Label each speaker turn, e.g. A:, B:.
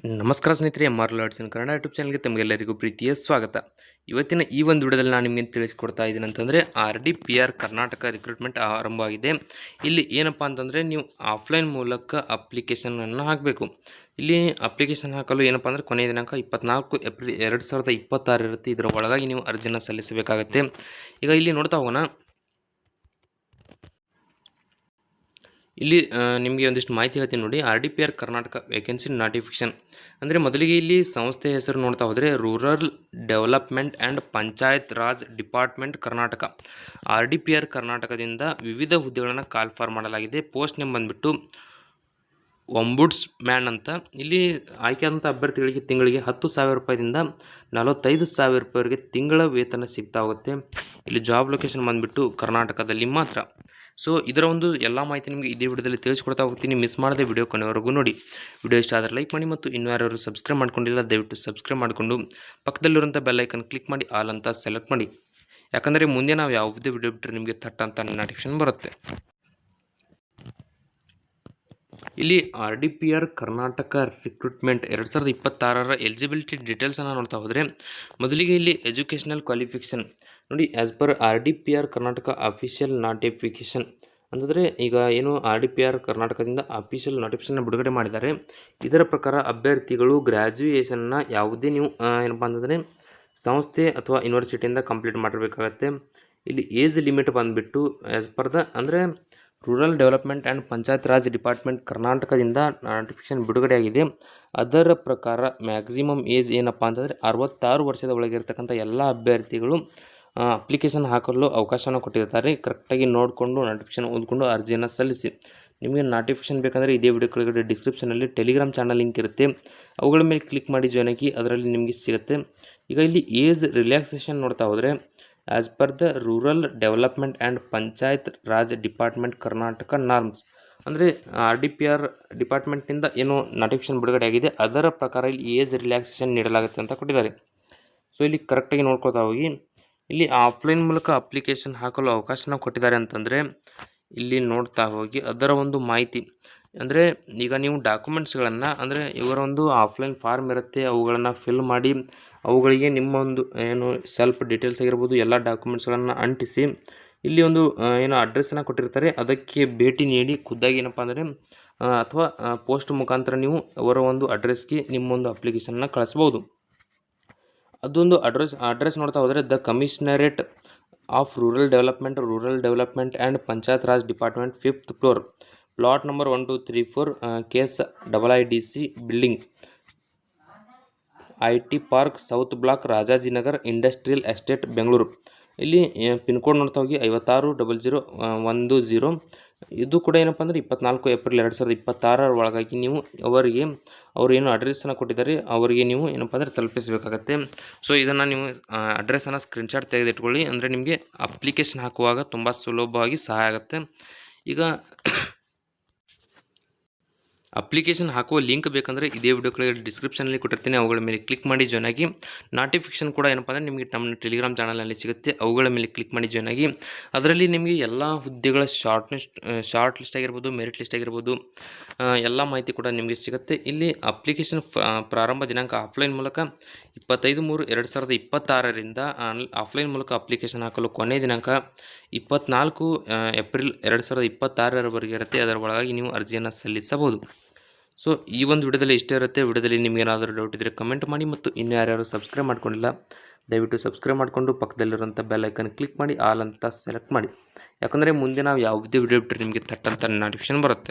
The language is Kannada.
A: ನಮಸ್ಕಾರ ಸ್ನೇಹಿತರೆ, MR ಲರ್ಡ್ಸ್ ಇನ್ ಕನ್ನಡ ಯೂಟ್ಯೂಬ್ ಚಾನಲ್ಗೆ ತಮಗೆಲ್ಲರಿಗೂ ಪ್ರೀತಿಯ ಸ್ವಾಗತ. ಇವತ್ತಿನ ಈ ಒಂದು ವಿಡಿಯೋದಲ್ಲಿ ನಾನು ನಿಮಗೆ ತಿಳಿಸಿಕೊಡ್ತಾ ಇದ್ದೀನಿ ಅಂತಂದರೆ RDPR ಕರ್ನಾಟಕ ರಿಕ್ರೂಟ್ಮೆಂಟ್ ಆರಂಭವಾಗಿದೆ. ಇಲ್ಲಿ ಏನಪ್ಪ ಅಂತಂದರೆ ನೀವು ಆಫ್ಲೈನ್ ಮೂಲಕ ಅಪ್ಲಿಕೇಶನನ್ನು ಹಾಕಬೇಕು. ಇಲ್ಲಿ ಅಪ್ಲಿಕೇಶನ್ ಹಾಕಲು ಏನಪ್ಪ ಅಂದರೆ ಕೊನೆಯ ದಿನಾಂಕ 24 ಏಪ್ರಿಲ್ 2026 ಇರುತ್ತೆ. ಇದರ ಒಳಗಾಗಿ ನೀವು ಅರ್ಜಿಯನ್ನು ಸಲ್ಲಿಸಬೇಕಾಗತ್ತೆ. ಈಗ ಇಲ್ಲಿ ನೋಡ್ತಾ ಹೋಗೋಣ. ಇಲ್ಲಿ ನಿಮಗೆ ಒಂದಿಷ್ಟು ಮಾಹಿತಿ ಹೇಳ್ತೀನಿ ನೋಡಿ. RDPR ಕರ್ನಾಟಕ ವೇಕೆನ್ಸಿ ನೋಟಿಫಿಕೇಶನ್ ಅಂದರೆ ಮೊದಲಿಗೆ ಇಲ್ಲಿ ಸಂಸ್ಥೆ ಹೆಸರು ನೋಡ್ತಾ ಹೋದರೆ rural development and panchayat raj department Karnataka. RDPR ಕರ್ನಾಟಕದಿಂದ ವಿವಿಧ ಹುದ್ದೆಗಳನ್ನು ಕಾಲ್ಫಾರ್ ಮಾಡಲಾಗಿದೆ. ಪೋಸ್ಟ್ ನೇಮ್ ಬಂದುಬಿಟ್ಟು ಒಂಬುಡ್ಸ್ ಮ್ಯಾನ್ ಅಂತ. ಇಲ್ಲಿ ಆಯ್ಕೆಯಾದಂಥ ಅಭ್ಯರ್ಥಿಗಳಿಗೆ ತಿಂಗಳಿಗೆ 10,000 ರೂಪಾಯಿದಿಂದ 45,000 ರೂಪಾಯಿವರೆಗೆ ತಿಂಗಳ ವೇತನ ಸಿಗ್ತಾ ಹೋಗುತ್ತೆ. ಇಲ್ಲಿ ಜಾಬ್ ಲೊಕೇಶನ್ ಬಂದುಬಿಟ್ಟು ಕರ್ನಾಟಕದಲ್ಲಿ ಮಾತ್ರ. ಸೊ ಇದರ ಒಂದು ಎಲ್ಲ ಮಾಹಿತಿ ನಿಮಗೆ ಇದೇ ವಿಡಿಯೋದಲ್ಲಿ ತಿಳಿಸ್ಕೊಡ್ತಾ ಹೋಗ್ತೀನಿ. ಮಿಸ್ ಮಾಡದೆ ವಿಡಿಯೋ ಕೊನೆವರೆಗೂ ನೋಡಿ. ವಿಡಿಯೋ ಇಷ್ಟ ಆದರೆ ಲೈಕ್ ಮಾಡಿ ಮತ್ತು ಇನ್ನೂ ಯಾರು ಸಬ್ಸ್ಕ್ರೈಬ್ ಮಾಡ್ಕೊಂಡಿಲ್ಲ ದಯವಿಟ್ಟು ಸಬ್ಸ್ಕ್ರೈಬ್ ಮಾಡಿಕೊಂಡು ಪಕ್ಕದಲ್ಲಿರುವಂಥ ಬೆಲ್ ಐಕನ್ ಕ್ಲಿಕ್ ಮಾಡಿ ಆಲ್ ಅಂತ ಸೆಲೆಕ್ಟ್ ಮಾಡಿ. ಯಾಕಂದರೆ ಮುಂದೆ ನಾವು ಯಾವುದೇ ವಿಡಿಯೋ ಬಿಟ್ಟರೆ ನಿಮಗೆ ಥಟ್ ಅಂತ ನೋಟಿಫಿಕೇಶನ್ ಬರುತ್ತೆ. ಇಲ್ಲಿ RDPR ಕರ್ನಾಟಕ ರಿಕ್ರೂಟ್ಮೆಂಟ್ 2026 ಎಲಿಜಿಬಿಲಿಟಿ ಡೀಟೇಲ್ಸನ್ನು ನೋಡ್ತಾ ಹೋದರೆ ಮೊದಲಿಗೆ ಇಲ್ಲಿ ಎಜುಕೇಷನಲ್ ಕ್ವಾಲಿಫಿಕೇಷನ್ ನೋಡಿ. As per RDPR Karnataka official notification ಅಂತಂದರೆ ಈಗ ಏನು RDPR ಕರ್ನಾಟಕದಿಂದ ಅಫಿಷಿಯಲ್ ನೋಟಿಫಿಕೇಷನ್ ಬಿಡುಗಡೆ ಮಾಡಿದ್ದಾರೆ. ಇದರ ಪ್ರಕಾರ ಅಭ್ಯರ್ಥಿಗಳು ಗ್ರ್ಯಾಜುಯೇಷನ್ನ ಯಾವುದೇ ನೀವು ಏನಪ್ಪ ಅಂತಂದರೆ ಸಂಸ್ಥೆ ಅಥವಾ ಯೂನಿವರ್ಸಿಟಿಯಿಂದ ಕಂಪ್ಲೀಟ್ ಮಾಡಿರಬೇಕಾಗತ್ತೆ. ಇಲ್ಲಿ ಏಜ್ ಲಿಮಿಟ್ ಬಂದುಬಿಟ್ಟು ಆ್ಯಸ್ ಪರ್ ದ ಅಂದರೆ rural development and panchayat raj department ಕರ್ನಾಟಕದಿಂದ ನೋಟಿಫಿಕೇಷನ್ ಬಿಡುಗಡೆಯಾಗಿದೆ. ಅದರ ಪ್ರಕಾರ ಮ್ಯಾಕ್ಸಿಮಮ್ ಏಜ್ ಏನಪ್ಪ ಅಂತಂದರೆ 66 ವರ್ಷದ ಒಳಗಿರ್ತಕ್ಕಂಥ ಎಲ್ಲ ಅಭ್ಯರ್ಥಿಗಳು ಅಪ್ಲಿಕೇಶನ್ ಹಾಕಲು ಅವಕಾಶವನ್ನು ಕೊಟ್ಟಿರ್ತಾರೆ. ಕರೆಕ್ಟಾಗಿ ನೋಡಿಕೊಂಡು ನೋಟಿಫಿಕೇಷನ್ ಓದಿಕೊಂಡು ಅರ್ಜಿಯನ್ನು ಸಲ್ಲಿಸಿ. ನಿಮಗೆ ನೋಟಿಫಿಕೇಷನ್ ಬೇಕಂದರೆ ಇದೇ ವಿಡಿಯೋ ಕೆಳಗಡೆ ಡಿಸ್ಕ್ರಿಪ್ಷನಲ್ಲಿ ಟೆಲಿಗ್ರಾಮ್ ಚಾನಲ್ ಲಿಂಕ್ ಇರುತ್ತೆ. ಅವುಗಳ ಮೇಲೆ ಕ್ಲಿಕ್ ಮಾಡಿ ಜಾಯ್ನ್ ಆಗಿ, ಅದರಲ್ಲಿ ನಿಮಗೆ ಸಿಗುತ್ತೆ. ಈಗ ಇಲ್ಲಿ ಏಜ್ ರಿಲ್ಯಾಕ್ಸೇಷನ್ ನೋಡ್ತಾ ಹೋದರೆ as per the rural development and panchayat raj department Karnataka norms ಅಂದರೆ RDPR ಡಿಪಾರ್ಟ್ಮೆಂಟ್ನಿಂದ ಏನು ನೋಟಿಫಿಕೇಷನ್ ಬಿಡುಗಡೆ ಆಗಿದೆ ಅದರ ಪ್ರಕಾರ ಇಲ್ಲಿ ಏಜ್ ರಿಲ್ಯಾಕ್ಸೇಷನ್ ನೀಡಲಾಗುತ್ತೆ ಅಂತ ಕೊಟ್ಟಿದ್ದಾರೆ. ಸೊ ಇಲ್ಲಿ ಕರೆಕ್ಟಾಗಿ ನೋಡ್ಕೊತಾ ಹೋಗಿ. ಇಲ್ಲಿ ಆಫ್ಲೈನ್ ಮೂಲಕ ಅಪ್ಲಿಕೇಶನ್ ಹಾಕಲು ಅವಕಾಶನ ಕೊಟ್ಟಿದ್ದಾರೆ ಅಂತಂದರೆ ಇಲ್ಲಿ ನೋಡ್ತಾ ಹೋಗಿ ಅದರ ಒಂದು ಮಾಹಿತಿ ಅಂದರೆ ಈಗ ನೀವು ಡಾಕ್ಯುಮೆಂಟ್ಸ್ಗಳನ್ನು ಅಂದರೆ ಇವರ ಒಂದು ಆಫ್ಲೈನ್ ಫಾರ್ಮ್ ಇರುತ್ತೆ, ಅವುಗಳನ್ನು ಫಿಲ್ ಮಾಡಿ ಅವುಗಳಿಗೆ ನಿಮ್ಮ ಒಂದು ಏನು ಸೆಲ್ಫ್ ಡೀಟೇಲ್ಸ್ ಆಗಿರ್ಬೋದು ಎಲ್ಲ ಡಾಕ್ಯುಮೆಂಟ್ಸ್ಗಳನ್ನು ಅಂಟಿಸಿ ಇಲ್ಲಿ ಒಂದು ಏನು ಅಡ್ರೆಸ್ಸನ್ನು ಕೊಟ್ಟಿರ್ತಾರೆ ಅದಕ್ಕೆ ಭೇಟಿ ನೀಡಿ ಖುದ್ದಾಗಿ ಏನಪ್ಪ ಅಂದರೆ ಅಥವಾ ಪೋಸ್ಟ್ ಮುಖಾಂತರ ನೀವು ಅವರ ಒಂದು ಅಡ್ರೆಸ್ಗೆ ನಿಮ್ಮೊಂದು ಅಪ್ಲಿಕೇಶನ್ನ ಕಳಿಸ್ಬೋದು. ಅದೊಂದು ಅಡ್ರೆಸ್ ನೋಡ್ತಾ ಹೋದರೆ the commissionerate of rural development and panchayat raj department 5th floor plot number 1234 ಕೇಸ್ IIDC building IT park south block Rajajinagar industrial estate Bengaluru. ಇಲ್ಲಿ ಪಿನ್ ಕೋಡ್ ನೋಡ್ತಾ ಹೋಗಿ 560010. ಇದು ಕೂಡ ಏನಪ್ಪ ಅಂದರೆ 24 ಏಪ್ರಿಲ್ 2026 ಒಳಗಾಗಿ ನೀವು ಅವರಿಗೆ ಅವರು ಏನು ಅಡ್ರೆಸ್ಸನ್ನು ಕೊಟ್ಟಿದ್ದಾರೆ ಅವರಿಗೆ ನೀವು ಏನಪ್ಪ ಅಂದರೆ ತಲುಪಿಸಬೇಕಾಗತ್ತೆ. ಸೊ ಇದನ್ನು ನೀವು ಅಡ್ರೆಸ್ಸನ್ನು ಸ್ಕ್ರೀನ್ಶಾಟ್ ತೆಗೆದಿಟ್ಕೊಳ್ಳಿ, ಅಂದರೆ ನಿಮಗೆ ಅಪ್ಲಿಕೇಶನ್ ಹಾಕುವಾಗ ತುಂಬ ಸುಲಭವಾಗಿ ಸಹಾಯ ಆಗುತ್ತೆ. ಈಗ ಅಪ್ಲಿಕೇಶನ್ ಹಾಕುವ ಲಿಂಕ್ ಬೇಕಂದರೆ ಇದೇ ವಿಡಿಯೋ ಕೆಳಗೆ ಡಿಸ್ಕ್ರಿಪ್ಷನಲ್ಲಿ ಕೊಟ್ಟಿರ್ತೀನಿ. ಅವುಗಳ ಮೇಲೆ ಕ್ಲಿಕ್ ಮಾಡಿ ಜಾಯ್ನ್ ಆಗಿ. ನೋಟಿಫಿಕೇಷನ್ ಕೂಡ ಏನಪ್ಪ ಅಂದರೆ ನಿಮಗೆ ನಮ್ಮ ಟೆಲಿಗ್ರಾಮ್ ಚಾನಲಲ್ಲಿ ಸಿಗುತ್ತೆ. ಅವುಗಳ ಮೇಲೆ ಕ್ಲಿಕ್ ಮಾಡಿ ಜಾಯ್ನ್ ಆಗಿ. ಅದರಲ್ಲಿ ನಿಮಗೆ ಎಲ್ಲ ಹುದ್ದೆಗಳ ಶಾರ್ಟ್ ಲಿಸ್ಟ್ ಆಗಿರ್ಬೋದು, ಮೆರಿಟ್ ಲಿಸ್ಟ್ ಆಗಿರ್ಬೋದು, ಎಲ್ಲ ಮಾಹಿತಿ ಕೂಡ ನಿಮಗೆ ಸಿಗುತ್ತೆ. ಇಲ್ಲಿ ಅಪ್ಲಿಕೇಶನ್ ಪ್ರಾರಂಭ ದಿನಾಂಕ ಆಫ್ಲೈನ್ ಮೂಲಕ 25/3/2026 ಆಫ್ಲೈನ್ ಮೂಲಕ ಅಪ್ಲಿಕೇಶನ್ ಹಾಕಲು ಕೊನೆಯ ದಿನಾಂಕ 24 ಏಪ್ರಿಲ್ 2026 ಇರುತ್ತೆ. ಅದರ ಒಳಗಾಗಿ ನೀವು ಅರ್ಜಿಯನ್ನು ಸಲ್ಲಿಸಬಹುದು. ಸೊ ಈ ಒಂದು ವಿಡಿಯೋದಲ್ಲಿ ಇಷ್ಟೇ ಇರುತ್ತೆ. ವಿಡಿಯೋದಲ್ಲಿ ನಿಮ್ಗೆ ಏನಾದರೂ ಡೌಟ್ ಇದ್ದರೆ ಕಮೆಂಟ್ ಮಾಡಿ ಮತ್ತು ಇನ್ನೂ ಯಾರ್ಯಾರು ಸಬ್ಸ್ಕ್ರೈಬ್ ಮಾಡ್ಕೊಂಡಿಲ್ಲ ದಯವಿಟ್ಟು ಸಬ್ಸ್ಕ್ರೈಬ್ ಮಾಡಿಕೊಂಡು ಪಕ್ಕದಲ್ಲಿರುವಂಥ ಬೆಲ್ ಐಕನ್ ಕ್ಲಿಕ್ ಮಾಡಿ ಆಲ್ ಅಂತ ಸೆಲೆಕ್ಟ್ ಮಾಡಿ. ಯಾಕಂದರೆ ಮುಂದೆ ನಾವು ಯಾವುದೇ ವಿಡಿಯೋ ಬಿಟ್ಟರೆ ನಿಮಗೆ ಥಟ್ ಅಂತ ನೋಟಿಫಿಕೇಶನ್ ಬರುತ್ತೆ.